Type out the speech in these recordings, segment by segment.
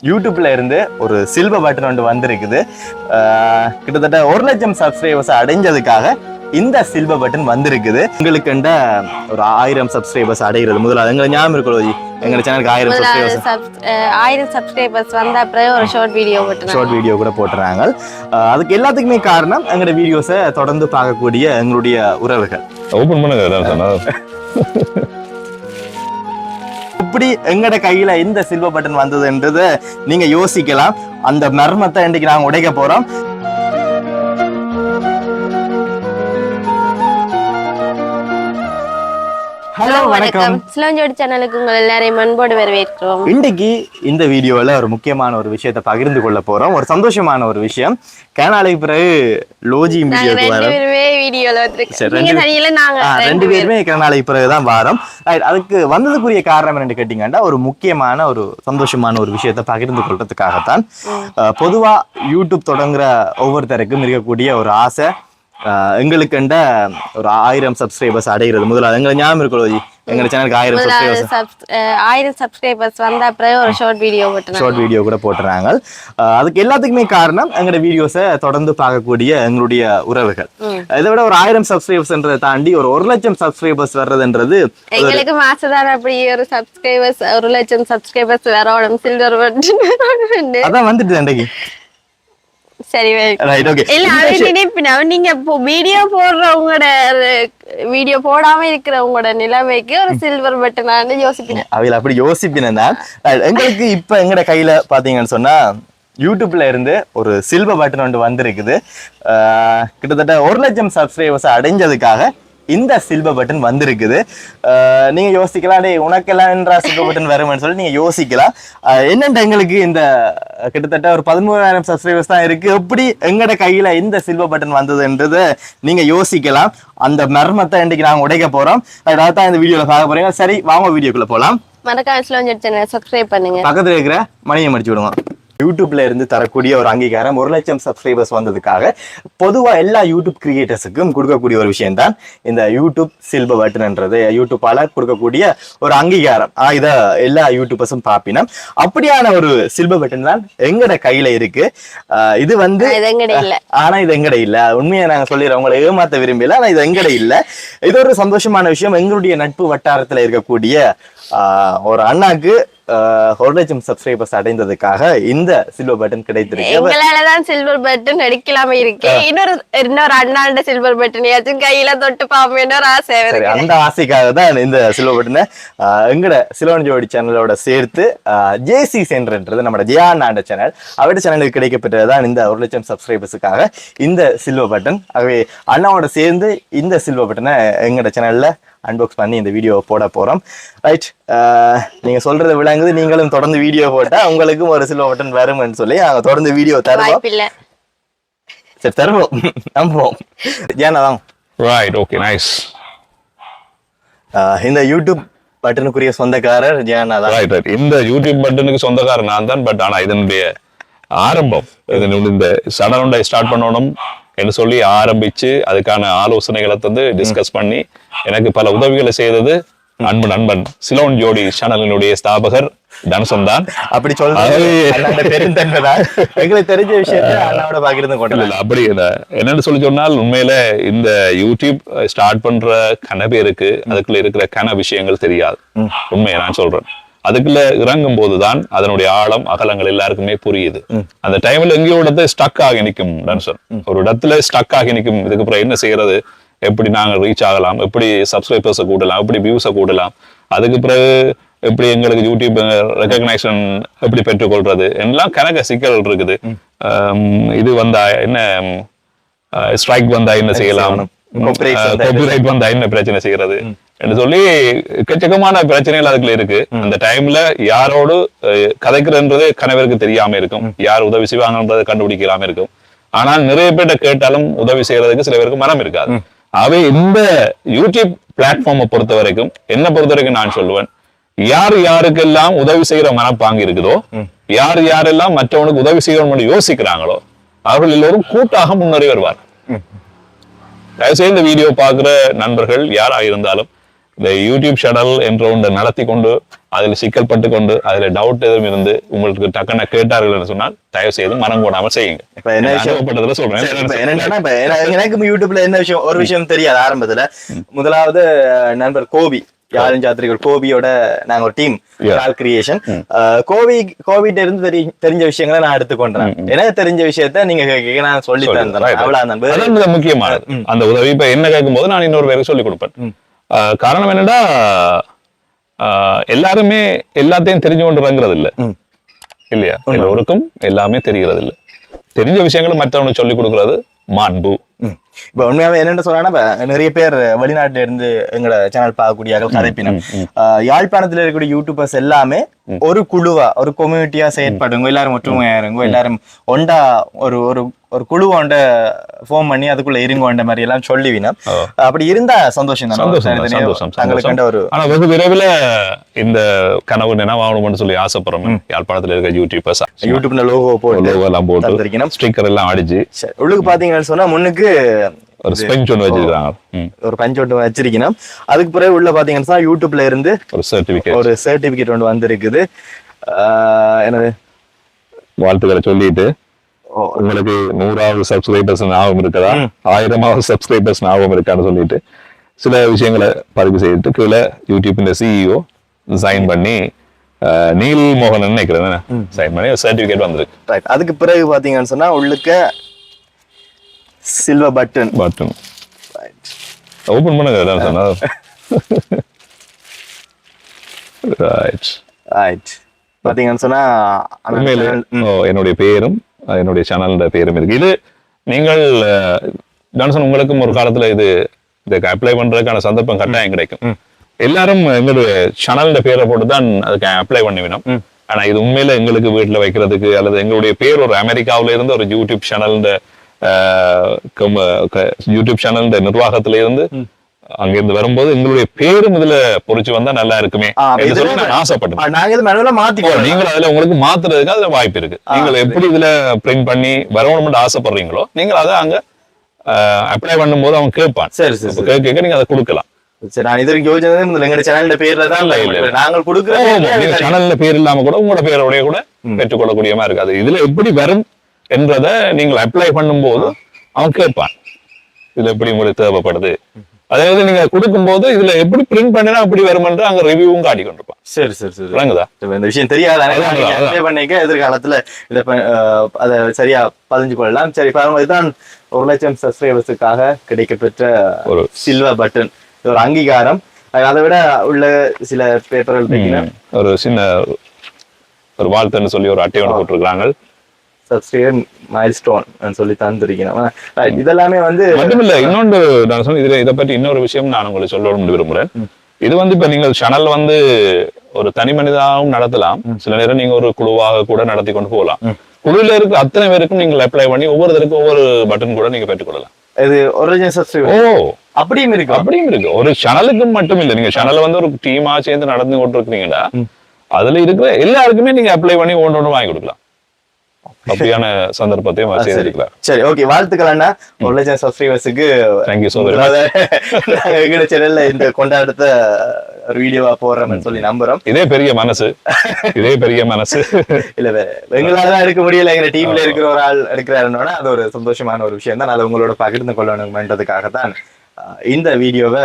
யூடியூப்ல இருந்து ஒரு சில்வர் பட்டன் ஒன்று வந்திருக்குது. கிட்டத்தட்ட 1 லட்சம் சப்ஸ்கிரைபர்ஸ் அடைஞ்சதுக்காக இந்த சில்வர் பட்டன் வந்திருக்குது. உங்களுக்கு ஒரு 1000 சப்ஸ்கிரைபர்ஸ் அடைகிறது முதல்ல எங்களை ஞாபகம் இருக்கணும். எங்க சேனலுக்கு 1000 சப்ஸ்கிரைபர்ஸ் வந்த அப்புறம் ஒரு ஷார்ட் வீடியோ கூட போட்டுறாங்க. அதுக்கு எல்லாத்துக்குமே காரணம் எங்களோட வீடியோஸை தொடர்ந்து பார்க்கக்கூடிய எங்களுடைய உறவுகள். ஓபன் பண்ணுங்க. இப்படி எங்கட கையில இந்த சில்வர் பட்டன் வந்ததுன்றது நீங்க யோசிக்கலாம். அந்த மர்மத்தை இன்றைக்கு நாங்க உடைக்க போறோம். ஹலோ வணக்கம். சிலோஞ்சோடி சேனலுக்கு உங்களை எல்லாரையும் அன்போடு வரவேற்கிறோம். இன்னைக்கு இந்த வீடியோல ஒரு முக்கியமான ஒரு விஷயத்தை பகிர்ந்து கொள்ள போறோம். ஒரு சந்தோஷமான ஒரு விஷயம். கேனாலுக்கு பிறகு லோஜி ரெண்டு பேருமே கேனாலுக்கு பிறகுதான் வாரம். அதுக்கு வந்ததுக்குரிய காரணம் என்னன்னு கேட்டீங்கன்னா, ஒரு முக்கியமான ஒரு சந்தோஷமான ஒரு விஷயத்தை பகிர்ந்து கொள்றதுக்காகத்தான். பொதுவா யூடியூப் தொடங்குற ஒவ்வொருத்தருக்கும் இருக்கக்கூடிய ஒரு ஆசை, எங்களுக்கு ஒரு 1000 சப்ஸ்கிரைபர்ஸ் அடைகிறது முதல்ல எங்களை ஞாபகம் இருக்கணும். எங்க சேனலுக்கு 1000 சப்ஸ்கிரைபர்ஸ் வந்த அப்புறம் ஒரு ஷார்ட் வீடியோ கூட போட்டுறாங்க. அதுக்கு எல்லாத்துக்குமே காரணம் எங்களோட வீடியோஸை தொடர்ந்து பார்க்கக்கூடிய எங்களுடைய உறவுகள். இதை விட ஒரு 1000 சப்ஸ்கிரைபர்ஸ்ன்றதை தாண்டி ஒரு 1 லட்சம் சப்ஸ்கிரைபர்ஸ் வர்றதுன்றது எங்களுக்கு மாசதான். அப்படி ஒரு சப்ஸ்கிரைபர்ஸ் 1 லட்சம் சப்ஸ்கிரைபர்ஸ் வரணும். சில்வர் பட்டன் அதான் வந்துட்டு அன்றைக்கு. சரி, நீங்க வீடியோ போடுறவங்களோட வீடியோ போடாம இருக்கிறவங்களோட நிலைமைக்கு ஒரு சில்வர் பட்டன் யோசிப்பீங்க. அவையில அப்படி யோசிப்பீங்கன்னா, எங்களுக்கு இப்ப எங்கட கையில பாத்தீங்கன்னு சொன்னா யூடியூப்ல இருந்து ஒரு சில்வர் பட்டன் ஒன்று வந்திருக்குது. கிட்டத்தட்ட 1 லட்சம் சப்ஸ்கிரைபர்ஸ் அடைஞ்சதுக்காக இந்த சில்வர் பட்டன் வந்திருக்குது. நீங்க யோசிக்கலாம், டே உனக்கெல்லாம் என்றா சில்வர் பட்டன் வரும்னு சொல்லி நீங்க யோசிக்கலாம். என்னென்ன எங்களுக்கு இந்த கிட்டத்தட்ட ஒரு 13000 சப்ஸ்கிரைபர்ஸ் தான் இருக்கு. எப்படி எங்கட கையில இந்த சில்வர் பட்டன் வந்ததுன்றது நீங்க யோசிக்கலாம். அந்த மர்மத்தை இன்னைக்கு நாங்க உடைக்க போறோம். அதான் இந்த வீடியோல பார்க்க போறீங்க. சரி, வாங்க வீடியோக்குள்ள போலாம். மறக்காம சிலோஞ்சோடி சேனலை சப்ஸ்கிரைப் பண்ணுங்க. பக்கத்துல இருக்கிற மணியை மடிச்சு விடுவோம். யூடியூப்ல இருந்து தரக்கூடிய ஒரு அங்கீகாரம் 1 லட்சம் சப்ஸ்கிரைபர்ஸ் வந்ததுக்காக பொதுவா எல்லா யூடியூப் கிரியேட்டர்ஸுக்கும் கொடுக்கக்கூடிய ஒரு விஷயம் தான் இந்த யூடியூப் சில்வர் பட்டன்ன்றது. யூடியூப்பால கொடுக்கக்கூடிய ஒரு அங்கீகாரம். இத எல்லா யூடியூபர்ஸும் பாப்பினோம். அப்படியான ஒரு சில்வர் பட்டன் தான் எங்கட கையில இருக்கு. இது ஆனா இது எங்கட இல்ல. உண்மையை நாங்க சொல்லிடுறோம், உங்களை ஏமாத்த விரும்பல. ஆனா இது எங்கட இல்ல. இது ஒரு சந்தோஷமான விஷயம். எங்களுடைய நட்பு வட்டாரத்துல இருக்கக்கூடிய ஒரு அண்ணாக்கு 1 லட்சம் சப்ஸ்கிரைபர்ஸ் அடைந்ததுக்காக இந்த சில்வர் பட்டன் கிடைத்திருக்கு. எங்களாலதான் சில்வர் பட்டன் அடிக்கலாம இருக்கு. இன்னொரு அண்ணாண்ட சில்வர் பட்டன் ஏதாச்சும் கையில தொட்டு பாப்போம்னு ஒரு ஆசை. அந்த ஆசைக்காக தான் இந்த சில்வர் பட்டனை எங்கட சிலோஞ்சோடி சேனலோட சேர்த்து ஜேசி சென்டர்ன்றது நம்ம ஜெயா அண்ணாண்ட சேனல், அவருடைய சேனலுக்கு கிடைக்கப்பட்டதுதான் இந்த 1 லட்சம் சப்ஸ்கிரைபர்ஸுக்காக இந்த சில்வர் பட்டன். ஆகவே அண்ணாவோட சேர்ந்து இந்த சில்வர் பட்டனை எங்கட சேனல்ல அன்பாக்ஸ் பண்ணி இந்த வீடியோ போட போறோம். ரைட், நீங்க சொல்றது விளங்குது. நீங்களும் தொடர்ந்து வீடியோ போட்டா உங்களுக்கும் ஒரு சில்வர் பட்டன் வரும்னு சொல்லி நாங்க தொடர்ந்து வீடியோ தருவோம். சரி, தருவோம், நம்புவோம். ஏன்னாதான் ரைட், ஓகே, நைஸ். இந்த யூடியூப் பட்டனுக்குரிய சொந்தக்காரர் ஜேனா தான். ரைட், இந்த யூடியூப் பட்டனுக்கு சொந்தக்காரர் நான் தான். பட் ஆனா இதனுடைய ஆரம்பம், இந்த சடனுண்டை ஸ்டார்ட் பண்ணணும் என்று சொல்லி ஆரம்பிச்சு அதுக்கான ஆலோசனைகளை தந்து டிஸ்கஸ் பண்ணி எனக்கு பல உதவிகளை செய்தது அன்பு நண்பன் சிலோஞ்சோடி சேனலினுடைய ஸ்தாபகர் தனுசன் தான். அப்படி சொல்றது எங்களுக்கு தெரிஞ்ச விஷயத்தை அண்ணாவோட பகிர்ந்து கொண்டது. அப்படி என்னன்னு சொல்லி சொன்னால், உண்மையில இந்த யூடியூப் ஸ்டார்ட் பண்ற கன பேருக்கு அதுக்குள்ள இருக்கிற கன விஷயங்கள் தெரியாது. உண்மையை நான் சொல்றேன். அதுக்குள்ள இறங்கும் போதுதான் அதனுடைய ஆழம் அகலங்கள் எல்லாருக்குமே புரியுது. அந்த டைம்ல எங்கேயோ இடத்துல ஸ்டக் ஆகி நிற்கும் டான்சர். ஒரு இடத்துல ஸ்டக் ஆகி நிற்கும். இதுக்கு அப்புறம் என்ன செய்யறது, எப்படி நாங்க ரீச் ஆகலாம், எப்படி சப்ஸ்கிரைபர்ஸை கூடலாம், எப்படி வியூஸை கூடலாம், அதுக்கு பிறகு எப்படி எங்களுக்கு யூடியூப் ரெகக்னைசேஷன் எப்படி பெற்றுக்கொள்றது எல்லாம் கணக்க சிக்கல் இருக்குது. இது வந்தா என்ன, ஸ்ட்ரைக் வந்தா என்ன செய்யலாம், காப்பிரைட் வந்தா என்ன பிரச்சனை செய்யறது என்று சொல்லி எக்கச்சக்கமான பிரச்சனைகள் அதுக்குள்ள இருக்கு. அந்த டைம்ல யாரோடு கதைக்கிறன்றது கணவருக்கு தெரியாம இருக்கும், யார் உதவி செய்வாங்கன்றது கண்டுபிடிக்கலாம இருக்கும். ஆனால் நிறைய பேர்ட்ட கேட்டாலும் உதவி செய்யறதுக்கு சில பேருக்கு மனம் இருக்காது. ஆகவே இந்த யூடியூப் பிளாட்ஃபார்மை பொறுத்த வரைக்கும், என்ன பொறுத்த வரைக்கும் நான் சொல்லுவேன், யார் யாருக்கெல்லாம் உதவி செய்யற மனப்பாங்கு இருக்குதோ, யார் யாரெல்லாம் மற்றவனுக்கு உதவி செய்யணும் யோசிக்கிறாங்களோ, அவர்கள் எல்லோரும் கூட்டாக முன்னேறி வருவார். தயவுசெய்து இந்த வீடியோ பார்க்குற நண்பர்கள் யாராக இருந்தாலும் இந்த யூடியூப் சேனல் என்ற ஒன்றை நடத்தி கொண்டு அதில் சிக்கல் பட்டு கொண்டு அதுல டவுட் எதுவும் இருந்து உங்களுக்கு டக்குன்னு கேட்டார்கள் சொன்னால் தயவு செய்து மனம் போடாம செய்யுங்க. இப்ப என்ன விஷயம் சொல்றேன் என்னன்னா, எனக்கு யூடியூப்ல என்ன விஷயம் ஒரு விஷயம் தெரியாது ஆரம்பத்துல. முதலாவது நண்பர் கோபி யாரும் ஜாத்திரிகள் கோபியோட நாங்க ஒரு டீம் கிரியேஷன். கோவிட் இருந்து தெரிஞ்ச விஷயங்களை நான் எடுத்துக்கொண்டேன். எனக்கு தெரிஞ்ச விஷயத்த நீங்க நான் சொல்லி தந்தேன். அவ்வளவு முக்கியமானது அந்த உதவி. இப்ப என்ன கேட்கும் போது நான் இன்னொரு பேருக்கு சொல்லிக் கொடுப்பேன். காரணம் என்னன்னா, எல்லாருமே எல்லாத்தையும் தெரிஞ்சு கொண்டுங்கிறது இல்ல இல்லையா? எல்லோருக்கும் எல்லாமே தெரிகிறது இல்ல. தெரிஞ்ச விஷயங்களும் மற்றவனுக்கு சொல்லிக் கொடுக்கறது மாண்பு. இப்ப உண்மையாவே என்னன்னு சொன்னா, நிறைய பேர் வெளிநாட்டுல இருந்து எங்களோட சேனல் பார்க்கக்கூடிய கதைப்பினம் யாழ்ப்பாணத்துல இருக்கக்கூடிய யூடியூபர்ஸ் எல்லாமே ஒரு குழுவா ஒரு கம்யூனிட்டியா செயற்படுங்க. எல்லாரும் ஒற்றுமையா இருங்க, எல்லாரும் ஒண்டா ஒரு ஒரு ஒரு குழு ஒண்ட ஃபார்ம் பண்ணி அதுக்குள்ள இருங்கோண்ட மாதிரி எல்லாம் சொல்லிவினா. அப்படி இருந்தா சந்தோஷம் தான். ஒரு ஆனா வெகு விரைவில் இந்த கனவு நினைவாகணும்னு சொல்லி ஆசைப்படுறோம். யாழ்ப்பாணத்துல இருக்க யூடியூபர்ஸ் யூடியூப்ல லோகோ போட்டு ஸ்டிக்கர் எல்லாம் அடிச்சு உள்ளுக்கு பாத்தீங்கன்னு சொன்னா முன்னுக்கு ஒரு ஸ்பெஞ்ச் ஒன்று வச்சிருக்காங்க. ஒரு பஞ்ச் ஒன்று வச்சிருக்கணும். அதுக்கு பிறகு உள்ள பாத்தீங்கன்னா யூடியூப்ல இருந்து ஒரு சர்டிபிகேட் ஒன்று வந்திருக்குது. என்னது வாழ்த்துக்களை சொல்லிட்டு உங்களுக்கு 100வது சப்ஸ்கிரைபர்ஸ் ஞாபகம் இருக்கதா, 1000வது சப்ஸ்கிரைபர்ஸ் ஞாபகம் இருக்கான்னு சொல்லிட்டு சில விஷயங்களை பதிவு செய்துட்டு கீழே யூடியூப் சிஇஓ சைன் பண்ணி நீல் மோகன் நினைக்கிறேன் சைன் பண்ணி சர்டிபிகேட் வந்திருக்கு. அதுக்கு பிறகு பாத்தீங்கன்னு சொன்னா உள்ளுக்க சில்வர் பட்டன் ஓபன் பண்ணுங்க சொன்னா. பாத்தீங்கன்னு சொன்னா என்னுடைய பேரும் என்னுடைய சேனலோட பேரும் இருக்கு. இது நீங்கள் ஜான்சன் உங்களுக்கும் ஒரு காலத்துல இதுக்கு அப்ளை பண்றதுக்கான சந்தர்ப்பம் கட்டாயம் கிடைக்கும். எல்லாரும் எங்களுடைய சேனலோட பேரை போட்டுதான் அதுக்கு அப்ளை பண்ணிவிடும். ஆனா இது உண்மையில எங்களுக்கு வீட்டுல வைக்கிறதுக்கு அல்லது எங்களுடைய பேர் ஒரு அமெரிக்காவில இருந்து ஒரு யூடியூப் சேனல் நிர்வாகத்தில இருந்து அங்கிருந்து வரும்போது எங்களுடைய பேரும் இதுல பொறிச்சு வந்தா நல்லா இருக்குமே ஆசைப்பட்டேன். நீங்கள் அதுல உங்களுக்கு மாத்துறதுக்கு அதுல வாய்ப்பு இருக்கு. நீங்கள் எப்படி இதுல பிரிண்ட் பண்ணி வரணும்னு ஆசைப்படுறீங்களோ நீங்கள் அதை அங்க அப்ளை பண்ணும் போது அவன் கேட்பான். கேட்க நீங்க அதை கொடுக்கலாம். சேனல்ல பேர் இல்லாம கூட உங்களோட பேரோடைய கூட பெற்றுக்கொள்ளக்கூடியமா இருக்கு. அது இதுல எப்படி வரும் என்றத நீங்கள் அப்ளை பண்ணும் போது அவன் கேட்பான், இதுல எப்படி உங்களுக்கு தேவைப்படுது. அதாவது நீங்க கொடுக்கும் போது இதுல எப்படி பிரிண்ட் பண்ணினா அப்படி வருமென்று அங்க ரிவ்யூவும் காட்டி கொண்டிருப்பான். சரி இந்த விஷயம் தெரியாத எதிர்காலத்துல இதை அதை சரியா பதிஞ்சு கொள்ளலாம். சரி, இதுதான் 1,00,000 சப்ஸ்கிரைபர்ஸுக்காக கிடைக்கப்பெற்ற ஒரு சில்வர் பட்டன், ஒரு அங்கீகாரம். அதை விட உள்ள சில பேப்பர்கள் ஒரு சின்ன ஒரு வாழ்த்துன்னு சொல்லி ஒரு அட்டை ஒன்று போட்டிருக்கிறாங்க. சப்ஸ்கிரைபர் மைல்ஸ்டோன் சொல்லி தந்திருக்கேன். இதெல்லாமே மட்டுமில்ல, இன்னொன்று நான் சொன்ன இதுல இதை பற்றி இன்னொரு விஷயம் நான் உங்களுக்கு சொல்லணும்னு விரும்புறேன். இது இப்ப நீங்கள் சேனல் ஒரு தனி மனிதாகவும் நடத்தலாம். சில நேரம் நீங்க ஒரு குழுவாக கூட நடத்தி கொண்டு போகலாம். குழுல இருக்க அத்தனை பேருக்கும் நீங்கள் அப்ளை பண்ணி ஒவ்வொருத்தருக்கும் ஒவ்வொரு பட்டன் கூட நீங்க பெற்றுக்கொள்ளலாம். இது ஒரிஜினல் சப்ஸ்கிரைபர் அப்படியும் இருக்கு. ஒரு சேனலுக்கு மட்டும் இல்ல, நீங்க சேனல்ல ஒரு டீமா சேர்ந்து நடந்து கொண்டு இருக்கீங்கன்னா அதுல இருக்கிற எல்லாருக்குமே நீங்க அப்ளை பண்ணி ஒன்று வாங்கி கொடுக்கலாம். அப்படியான சந்தர்ப்பத்தையும் செய்திருக்கலாம். சரி, ஓகே, வாழ்த்துக்கள் அண்ணா. 1,00,000 சப்ஸ்கிரைபர்ஸுக்கு தேங்க்யூ சோ வெரி மச். சேனல்ல இந்த கொண்டாடத்தை ஒரு வீடியோவா போடுறேன்னு சொல்லி நம்புறோம். இதே பெரிய மனசு இல்ல எங்களால எடுக்க முடியல, எங்க டீம்ல இருக்கிற ஒரு ஆள் எடுக்கிறாருன்னா அது ஒரு சந்தோஷமான ஒரு விஷயம் தான். அதை உங்களோட பகிர்ந்து கொள்ளணும்ன்றதுக்காகத்தான் இந்த வீடியோவை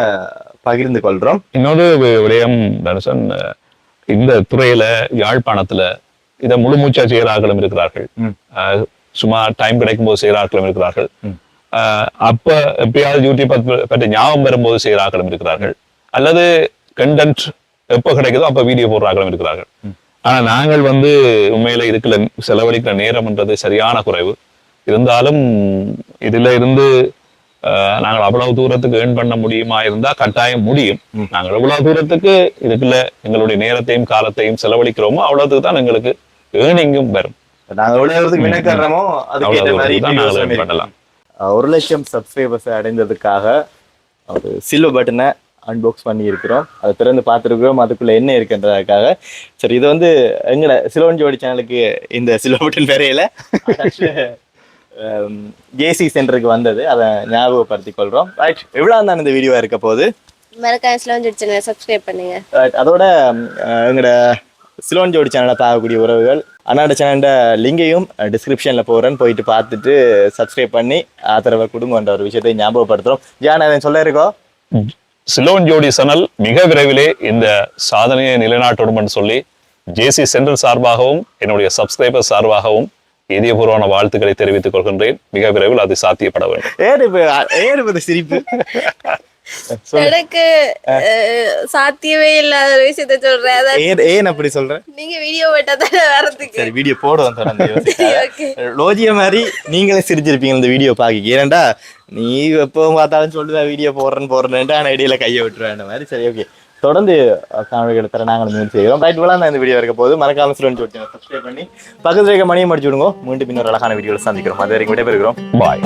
பகிர்ந்து கொள்றோம். இன்னொரு விடயம் தனுஷன், இந்த துறையில யாழ்ப்பாணத்துல இதை முழு மூச்சா செய்யறார்களும் இருக்கிறார்கள். சும்மா டைம் கிடைக்கும் போது செய்யறார்களும் இருக்கிறார்கள். அப்ப எப்பயாவது யூடியூப் பற்றி ஞாபகம் வரும்போது செய்யறார்களும் இருக்கிறார்கள். அல்லது கண்டென்ட் எப்ப கிடைக்குதோ அப்ப வீடியோ போடுறார்களும் இருக்கிறார்கள். ஆனா நாங்கள் உண்மையில இதுக்குள்ள செலவழிக்கிற நேரம்ன்றது சரியான குறைவு. இருந்தாலும் இதுல இருந்து நாங்கள் அவ்வளவு தூரத்துக்கு ஏர்ன் பண்ண முடியுமா இருந்தா கட்டாயம் முடியும். நாங்கள் எவ்வளவு தூரத்துக்கு இதுக்குள்ள எங்களுடைய நேரத்தையும் காலத்தையும் செலவழிக்கிறோமோ அவ்வளவுக்கு தான் எங்களுக்கு ஏர்னிங்கும் வரும். நாங்க எவ்வளவு வினக்கறோமோ அதுக்கேற்ற மாதிரி பண்ணலாம். 1,00,000 சப்ஸ்கிரைபர்ஸ் அடைந்ததுக்காக ஒரு சில்வர் பட்டனை அன்பாக்ஸ் பண்ணி இருக்கிறோம். அதை திறந்து பார்த்துருக்கிறோம், அதுக்குள்ள என்ன இருக்குன்றதுக்காக. சரி, இது எங்கட சிலோன் ஜோடி சேனலுக்கு இந்த சில்வர் பட்டன் வேறையில ஜேசி சென்டருக்கு வந்தது, அதை ஞாபகப்படுத்திக் கொள்றோம். ரைட், எவ்வளவு தான் இந்த வீடியோவா இருக்க போகுது. மறக்காம ஸ்லோன் ஜோடி சேனலை சப்ஸ்கிரைப் பண்ணுங்க. அதோட எங்களோட சிலோன் ஜோடி சேனலை பார்க்கக்கூடிய உறவுகள் அண்ணாட சேனலோட லிங்கையும் டிஸ்கிரிப்ஷனில் போகிறேன்னு போயிட்டு பார்த்துட்டு சப்ஸ்கிரைப் பண்ணி ஆதரவை கொடுங்கன்ற ஒரு விஷயத்தை ஞாபகப்படுத்துகிறோம். ஜான் அதை சொல்ல இருக்கோம். சிலோன் ஜோடி சேனல் மிக விரைவிலே இந்த சாதனையை நிலைநாட்டணும் சொல்லி ஜேசி சென்ட்ரல் சார்பாகவும் என்னுடைய சப்ஸ்கிரைபர் சார்பாகவும் இதயபூர்வமான வாழ்த்துக்களை தெரிவித்துக் கொள்கின்றேன். மிக விரைவில் அது சாத்தியப்பட வேண்டும். ஏறு சிரிப்பு எனக்கு சாத்தியமே இல்லாத ஒரு விஷயத்த சொல்றேன். ஏன் அப்படி சொல்றேன்? நீங்க வீடியோ போட்டா தானே வரதுக்கு. சரி வீடியோ போடுவோம் தொடர்ந்து. Okay. லோஜிய மாதிரி நீங்களே சிரிச்சிருப்பீங்க இந்த வீடியோ பாக்க. ஏன்டா நீ எப்பவும் பார்த்தாலும் சொல்லுவேன் வீடியோ போடுறேன்ட்டு ஆனா இடையில கையை விட்டுருவேன் மாதிரி. சரி ஓகே, தொடர்ந்து காணொலிகளை தர நாங்கள் முயற்சி செய்கிறோம். ரைட் விழா இந்த வீடியோ இருக்க போது மறக்காம சிலோன் ஜோடி சேனலை சப்ஸ்கிரைப் பண்ணி பக்கத்துல இருக்க மணியை முடிச்சு விடுங்க. மீண்டும் இன்னொரு அழகான வீடியோவில் சந்திக்கிறோம். அது வரைக்கும் விடைபெறுகிறோம். பாய்.